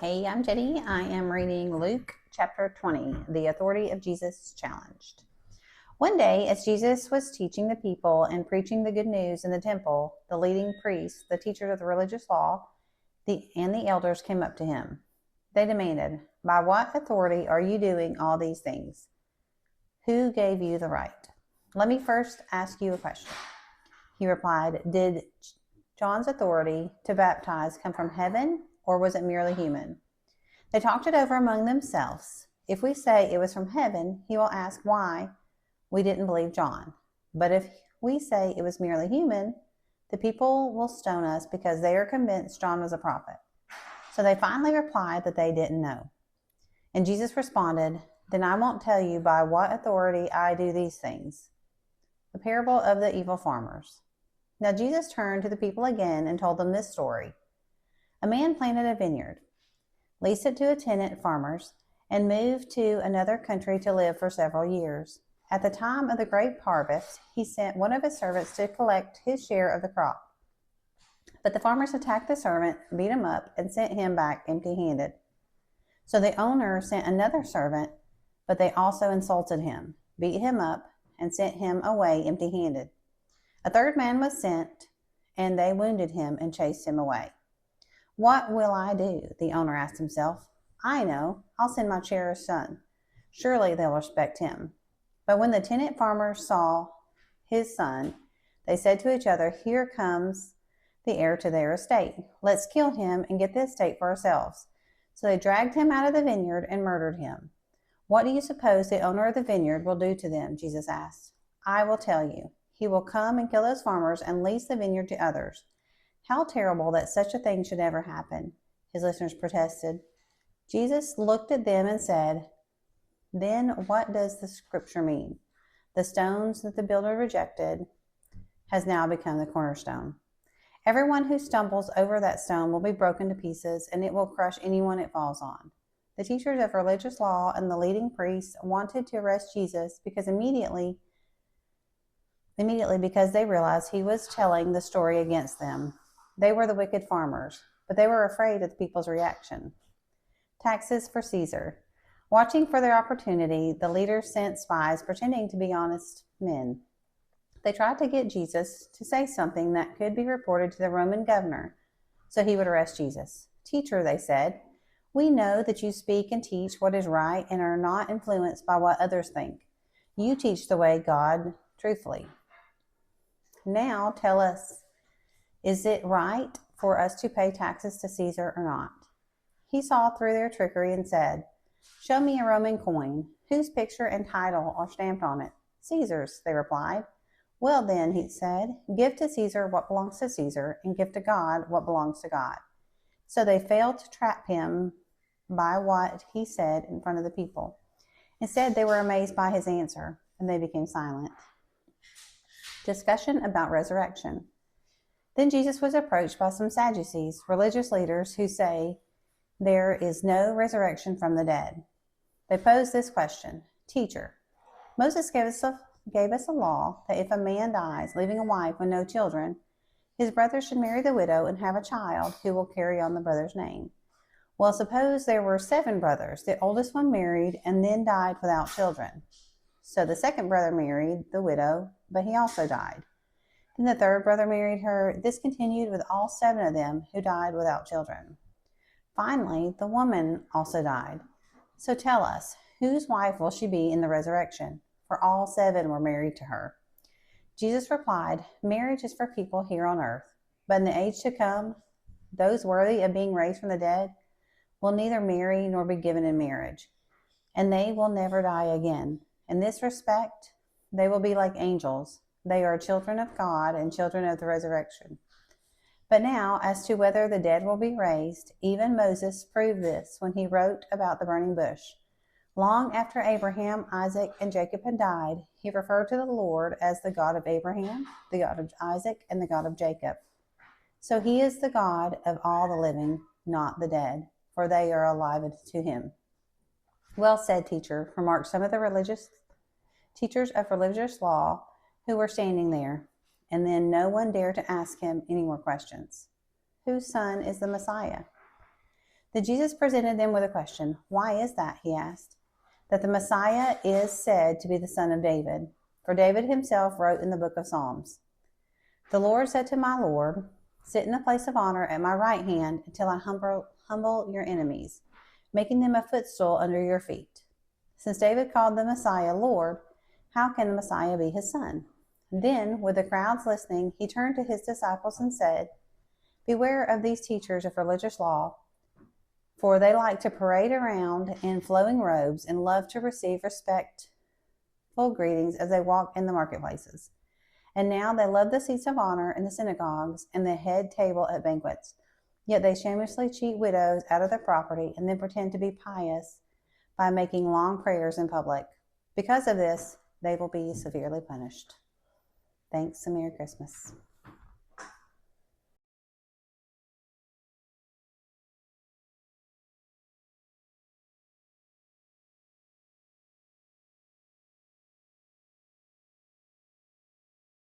Hey, I'm Jenny. I am reading Luke chapter 20, The Authority of Jesus Challenged. One day, as Jesus was teaching the people and preaching the good news in the temple, the leading priests, the teachers of the religious law, and the elders came up to him. They demanded, "By what authority are you doing all these things? Who gave you the right?" "Let me first ask you a question," he replied. "Did John's authority to baptize come from heaven, or was it merely human?" They talked it over among themselves. If we say it was from heaven, he will ask why we didn't believe John. But if we say it was merely human, the people will stone us because they are convinced John was a prophet. So they finally replied that they didn't know. And Jesus responded, "Then I won't tell you by what authority I do these things." The parable of the evil farmers. Now Jesus turned to the people again and told them this story. A man planted a vineyard, leased it to a tenant farmers, and moved to another country to live for several years. At the time of the grape harvest, he sent one of his servants to collect his share of the crop. But the farmers attacked the servant, beat him up, and sent him back empty-handed. So the owner sent another servant, but they also insulted him, beat him up, and sent him away empty-handed. A third man was sent, and they wounded him and chased him away. "What will I do?" the owner asked himself. "I know. I'll send my cherished son. Surely they'll respect him." But when the tenant farmers saw his son, they said to each other, "Here comes the heir to their estate. Let's kill him and get the estate for ourselves." So they dragged him out of the vineyard and murdered him. "What do you suppose the owner of the vineyard will do to them?" Jesus asked. "I will tell you. He will come and kill those farmers and lease the vineyard to others." "How terrible that such a thing should ever happen," his listeners protested. Jesus looked at them and said, "Then what does the scripture mean? The stones that the builder rejected has now become the cornerstone. Everyone who stumbles over that stone will be broken to pieces, and it will crush anyone it falls on." The teachers of religious law and the leading priests wanted to arrest Jesus immediately because they realized he was telling the story against them. They were the wicked farmers, but they were afraid of the people's reaction. Taxes for Caesar. Watching for their opportunity, the leaders sent spies pretending to be honest men. They tried to get Jesus to say something that could be reported to the Roman governor, so he would arrest Jesus. "Teacher," they said, "we know that you speak and teach what is right and are not influenced by what others think. You teach the way God truthfully. Now tell us, is it right for us to pay taxes to Caesar or not?" He saw through their trickery and said, "Show me a Roman coin. Whose picture and title are stamped on it?" "Caesar's," they replied. "Well then," he said, "give to Caesar what belongs to Caesar, and give to God what belongs to God." So they failed to trap him by what he said in front of the people. Instead, they were amazed by his answer, and they became silent. Discussion about resurrection. Then Jesus was approached by some Sadducees, religious leaders who say there is no resurrection from the dead. They posed this question: "Teacher, Moses gave us a law that if a man dies, leaving a wife with no children, his brother should marry the widow and have a child who will carry on the brother's name. Well, suppose there were 7 brothers. The oldest one married and then died without children. So the second brother married the widow, but he also died. Then the third brother married her. This continued with all 7 of them who died without children. Finally, the woman also died. So tell us, whose wife will she be in the resurrection? For all 7 were married to her." Jesus replied, "Marriage is for people here on earth, but in the age to come, those worthy of being raised from the dead will neither marry nor be given in marriage, and they will never die again. In this respect, they will be like angels. They are children of God and children of the resurrection. But now, as to whether the dead will be raised, even Moses proved this when he wrote about the burning bush. Long after Abraham, Isaac, and Jacob had died, he referred to the Lord as the God of Abraham, the God of Isaac, and the God of Jacob. So he is the God of all the living, not the dead, for they are alive to him." "Well said, teacher," remarked some of the teachers of religious law who were standing there, and then no one dared to ask him any more questions. Whose son is the Messiah? Then Jesus presented them with a question. Why is that, he asked, that the Messiah is said to be the son of David? For David himself wrote in the book of Psalms, "The Lord said to my Lord, sit in the place of honor at my right hand until I humble your enemies, making them a footstool under your feet." Since David called the Messiah Lord, how can the Messiah be his son? Then, with the crowds listening, he turned to his disciples and said, "Beware of these teachers of religious law, for they like to parade around in flowing robes and love to receive respectful greetings as they walk in the marketplaces. And now they love the seats of honor in the synagogues and the head table at banquets. Yet they shamelessly cheat widows out of their property and then pretend to be pious by making long prayers in public. Because of this, they will be severely punished." Thanks, and Merry Christmas.